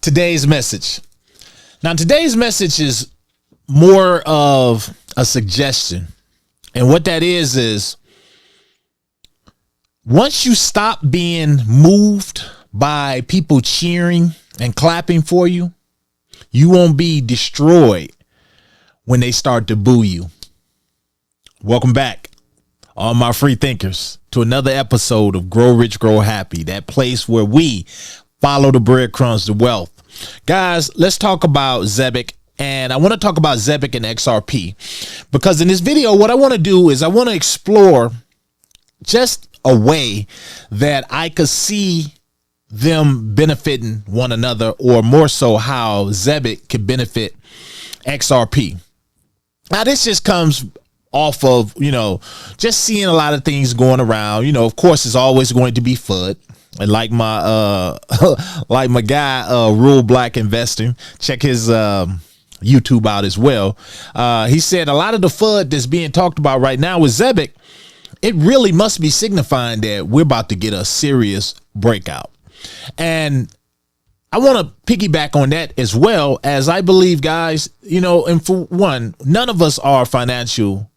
today's message. Now, today's message is more of a suggestion. And what that is once you stop being moved by people cheering and clapping for you, you won't be destroyed when they start to boo you. Welcome back, all my free thinkers, to another episode of Grow Rich, Grow Happy, that place where we follow the breadcrumbs to wealth. Guys, let's talk about Zebec. And I want to talk about Zebec and XRP, because in this video, what I want to do is I want to explore just a way that I could see them benefiting one another, or more so how Zebec could benefit XRP. Now, this just comes off of, just seeing a lot of things going around. Of course, it's always going to be FUD. And like my like my guy, Rural Black Investor, check his YouTube out as well. He said a lot of the FUD that's being talked about right now with Zebec, it really must be signifying that we're about to get a serious breakout. And I want to piggyback on that as well, as I believe, guys, and for one, none of us are financial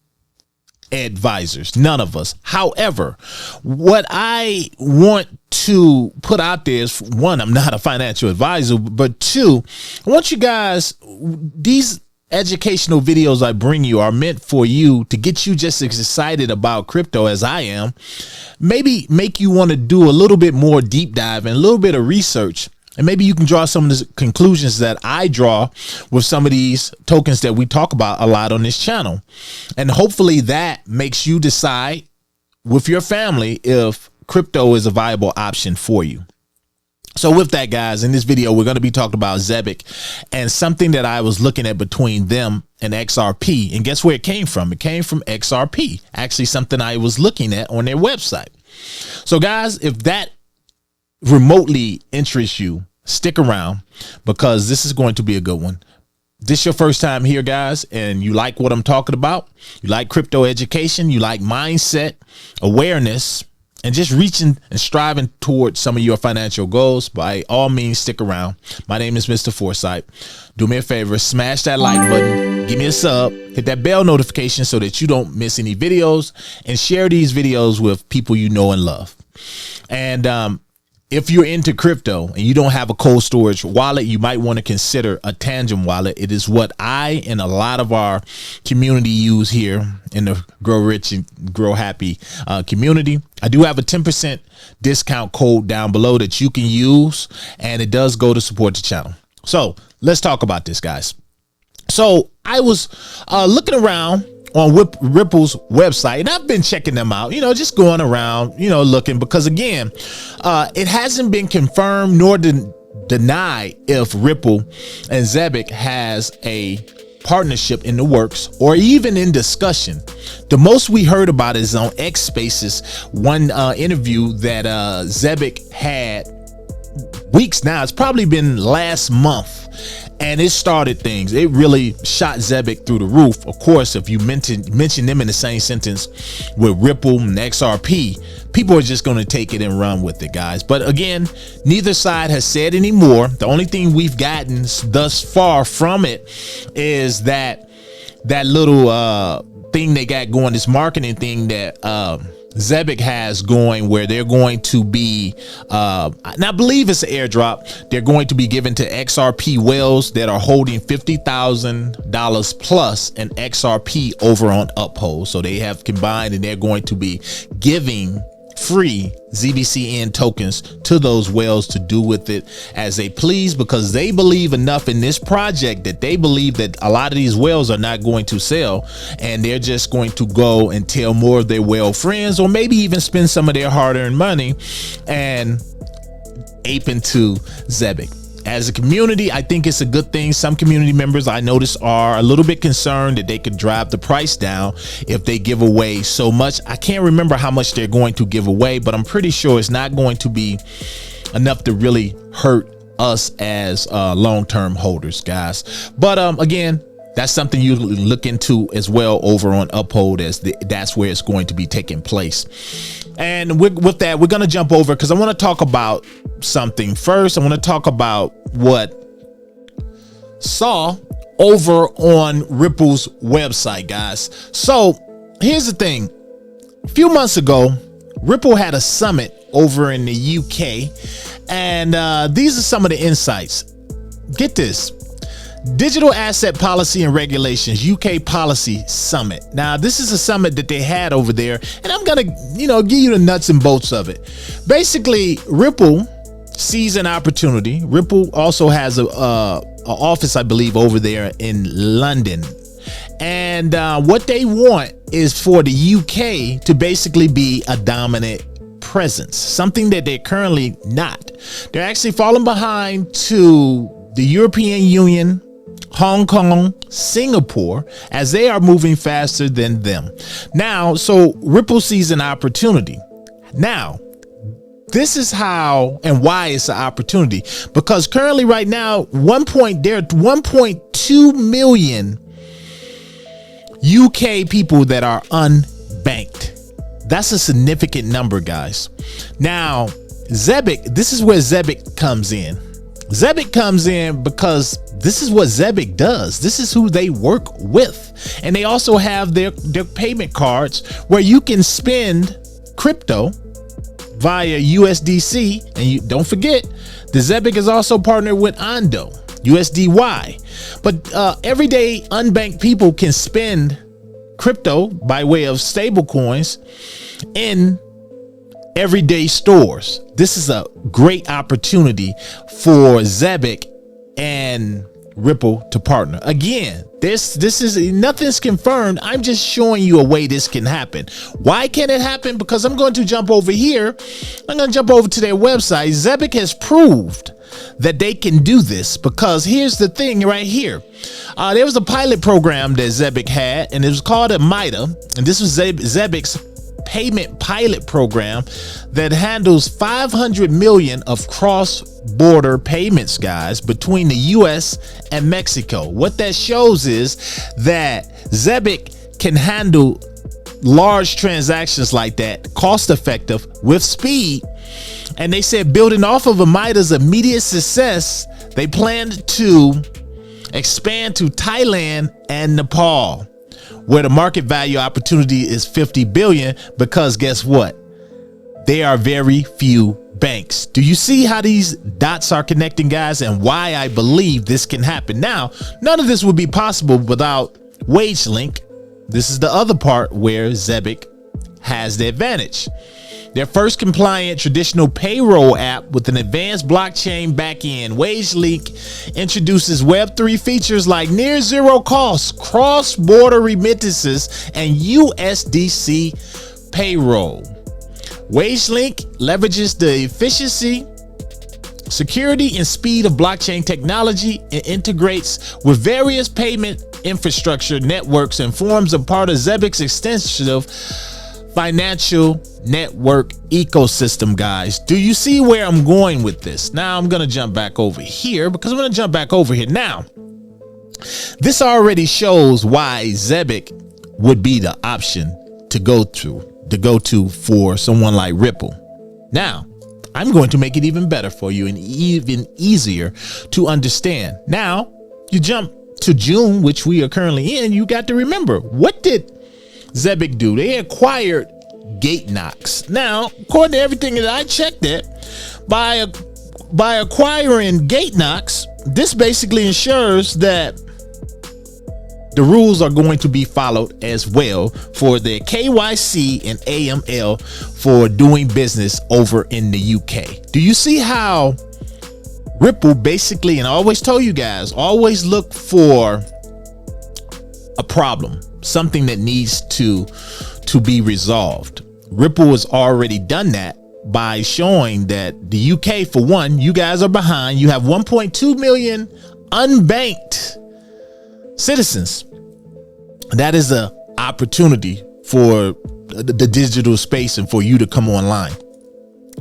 advisors, none of us. However, what I want to put out there is, one, I'm not a financial advisor, but two, I want you guys, these educational videos I bring you are meant for you to get you just as excited about crypto as I am, maybe make you want to do a little bit more deep dive and a little bit of research. And maybe you can draw some of the conclusions that I draw with some of these tokens that we talk about a lot on this channel. And hopefully that makes you decide with your family if crypto is a viable option for you. So with that, guys, in this video, we're going to be talking about Zebec and something that I was looking at between them and XRP. And guess where it came from? It came from XRP, actually something I was looking at on their website. So, guys, if that remotely interests you, stick around, because this is going to be a good one. This is your first time here, guys, and you like what I'm talking about, you like crypto education, you like mindset, awareness, and just reaching and striving towards some of your financial goals, by all means, stick around. My name is Mr. Foresight. Do me a favor, smash that like button, give me a sub, hit that bell notification so that you don't miss any videos, and share these videos with people you know and love. And if you're into crypto and you don't have a cold storage wallet, you might want to consider a Tangent wallet. It is what I and a lot of our community use here in the Grow Rich and Grow Happy community. I do have a 10% discount code down below that you can use, and it does go to support the channel. So let's talk about this, guys. So I was looking around on Ripple's website, and I've been checking them out, just going around, looking, because again, it hasn't been confirmed nor denied if Ripple and Zebec has a partnership in the works or even in discussion. The most we heard about is on X Spaces, one interview that Zebec had weeks now. It's probably been last month. And it started things. It really shot Zebec through the roof. Of course, if you mention them in the same sentence with Ripple and XRP, people are just going to take it and run with it, guys. But again, neither side has said any more. The only thing we've gotten thus far from it is that little thing they got going, this marketing thing that Zebec has going, where they're going to be, and I believe it's an airdrop, they're going to be given to XRP whales that are holding $50,000 plus an XRP over on Uphold. So they have combined, and they're going to be giving free zbcn tokens to those whales to do with it as they please, because they believe enough in this project that they believe that a lot of these whales are not going to sell, and they're just going to go and tell more of their whale friends, or maybe even spend some of their hard-earned money and ape into Zebec. As a community, I think it's a good thing. Some community members I notice are a little bit concerned that they could drive the price down if they give away so much. I can't remember how much they're going to give away, but I'm pretty sure it's not going to be enough to really hurt us as long-term holders, guys. But again, That's something you look into as well over on Uphold, as that's where it's going to be taking place. And with that, we're going to jump over because I want to talk about something first. I want to talk about what saw over on Ripple's website, guys. So here's the thing. A few months ago, Ripple had a summit over in the UK, and these are some of the insights. Get this. Digital Asset Policy and Regulations UK Policy Summit. Now, this is a summit that they had over there, and I'm gonna, give you the nuts and bolts of it. Basically, Ripple sees an opportunity. Ripple also has a office, I believe, over there in London, and what they want is for the UK to basically be a dominant presence, something that they're currently not. They're actually falling behind to the European Union, Hong Kong, Singapore, as they are moving faster than them. Now, so Ripple sees an opportunity. Now, this is how and why it's an opportunity, because currently right now, there are 1.2 million UK people that are unbanked. That's a significant number, guys. Now, Zebec, this is where Zebec comes in. Zebec comes in because this is what Zebec does. This is who they work with. And they also have their payment cards where you can spend crypto via USDC. And you don't forget, the Zebec is also partnered with Ondo, USDY. But everyday unbanked people can spend crypto by way of stable coins in everyday stores. This is a great opportunity for Zebec and Ripple to partner. Again, this is nothing's confirmed. I'm just showing you a way this can happen. Why can it happen? Because I'm going to jump over here. I'm going to jump over to their website. Zebec has proved that they can do this, because here's the thing right here. There was a pilot program that Zebec had, and it was called a MITA, and this was Zebec's payment pilot program that handles 500 million of cross-border payments, guys, between the US and Mexico. What that shows is that Zebec can handle large transactions like that, cost effective, with speed. And they said, building off of MITA's immediate success, they plan to expand to Thailand and Nepal, where the market value opportunity is 50 billion, because guess what? There are very few banks. Do you see how these dots are connecting, guys, and why I believe this can happen? Now, none of this would be possible without WageLink. This is the other part where Zebec has the advantage. Their first compliant traditional payroll app with an advanced blockchain backend, WageLink introduces Web3 features like near zero cost, cross-border remittances, and USDC payroll. WageLink leverages the efficiency, security, and speed of blockchain technology and integrates with various payment infrastructure networks and forms a part of Zebec's extensive financial network ecosystem, guys. Do you see where I'm going with this? Now I'm going to jump back over here, because I'm going to jump back over here. Now, this already shows why Zebec would be the option to go to for someone like Ripple. Now, I'm going to make it even better for you and even easier to understand. Now, you jump to June, which we are currently in. You got to remember, what did Zebec do? They acquired GateKnox. Now, according to everything that I checked it, by acquiring GateKnox, this basically ensures that the rules are going to be followed as well for the KYC and AML for doing business over in the UK. Do you see how Ripple basically, and I always tell you guys, always look for a problem, something that needs to be resolved. Ripple has already done that by showing that the UK, for one, you guys are behind. You have 1.2 million unbanked citizens. That is an opportunity for the digital space and for you to come online.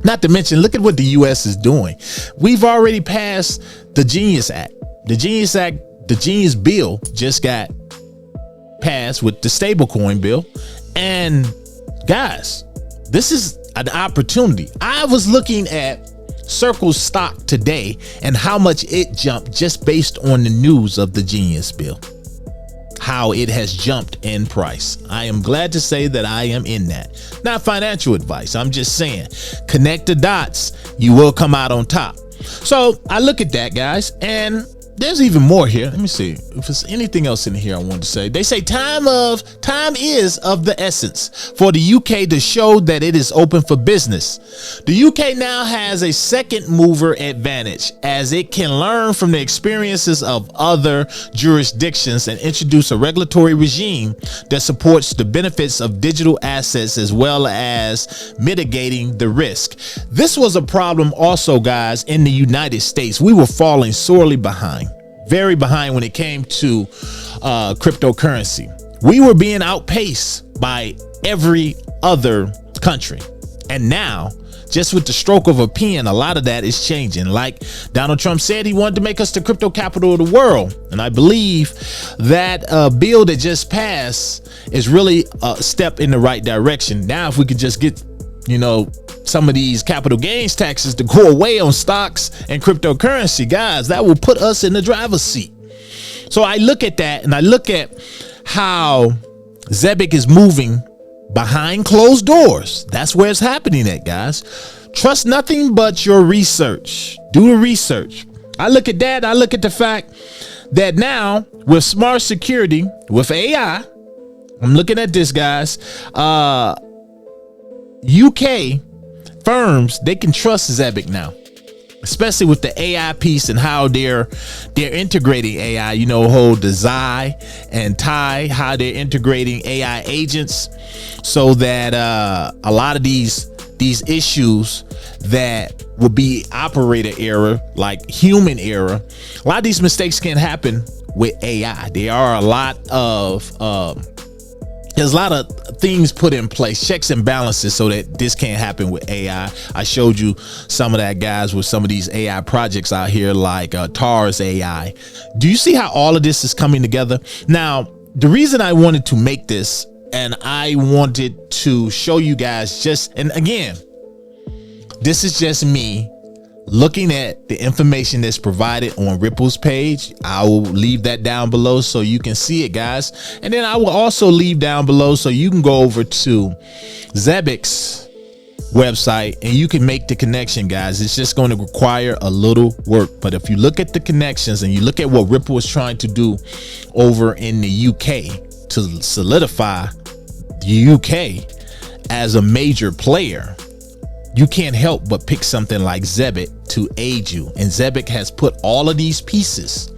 Not to mention, look at what the US is doing. We've already passed the Genius Act. The Genius Act the Genius bill just got passed with the stablecoin bill. And guys, this is an opportunity. I was looking at Circle's stock today and how much it jumped just based on the news of the Genius bill, how it has jumped in price. I am glad to say that I am in that. Not financial advice. I'm just saying, connect the dots. You will come out on top. So I look at that, guys, and there's even more here. Let me see if there's anything else in here I want to say. They say time is of the essence for the UK to show that it is open for business. The UK now has a second mover advantage as it can learn from the experiences of other jurisdictions and introduce a regulatory regime that supports the benefits of digital assets as well as mitigating the risk. This was a problem also, guys, in the United States. We were falling sorely behind. Very behind when it came to cryptocurrency. We were being outpaced by every other country. And now, just with the stroke of a pen, a lot of that is changing. Like Donald Trump said, he wanted to make us the crypto capital of the world. And I believe that bill that just passed is really a step in the right direction. Now, if we could just get, some of these capital gains taxes to go away on stocks and cryptocurrency, guys, that will put us in the driver's seat. So I look at that and I look at how Zebec is moving behind closed doors. That's where it's happening at, guys. Trust nothing but your research. Do the research. I look at that. I look at the fact that now with smart security, with AI, I'm looking at this, guys, UK firms, they can trust Zebec now, especially with the AI piece and how they're integrating AI, hold the Zai and Tai, how they're integrating AI agents so that a lot of these issues that will be operator error, like human error, a lot of these mistakes can happen with AI. There are a lot of there's a lot of things put in place, checks and balances, so that this can't happen with AI. I showed you some of that, guys, with some of these AI projects out here like TARS AI. Do you see how all of this is coming together? Now, the reason I wanted to make this and I wanted to show you guys and again, this is just me looking at the information that's provided on Ripple's page. I will leave that down below so you can see it, guys. And then I will also leave down below so you can go over to Zebec's website and you can make the connection, guys. It's just going to require a little work. But if you look at the connections and you look at what Ripple is trying to do over in the UK to solidify the UK as a major player, you can't help but pick something like Zebec to aid you. And Zebec has put all of these pieces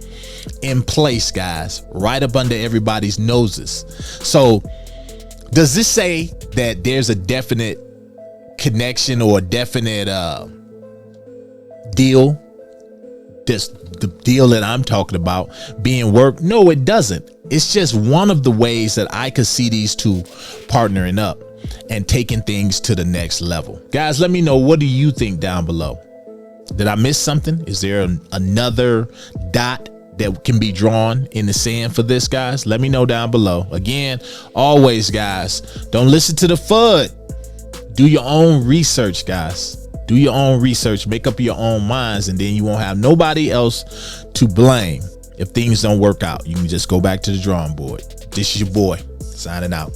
in place, guys, right up under everybody's noses. So does this say that there's a definite connection or a definite deal? The deal that I'm talking about being worked? No, it doesn't. It's just one of the ways that I could see these two partnering up and taking things to the next level. Guys, let me know, what do you think down below? Did I miss something? Is there another dot that can be drawn in the sand for this, guys? Let me know down below. Again, always, guys, don't listen to the FUD. Do your own research, guys. Do your own research, make up your own minds, and then you won't have nobody else to blame if things don't work out. You can just go back to the drawing board. This is your boy signing out.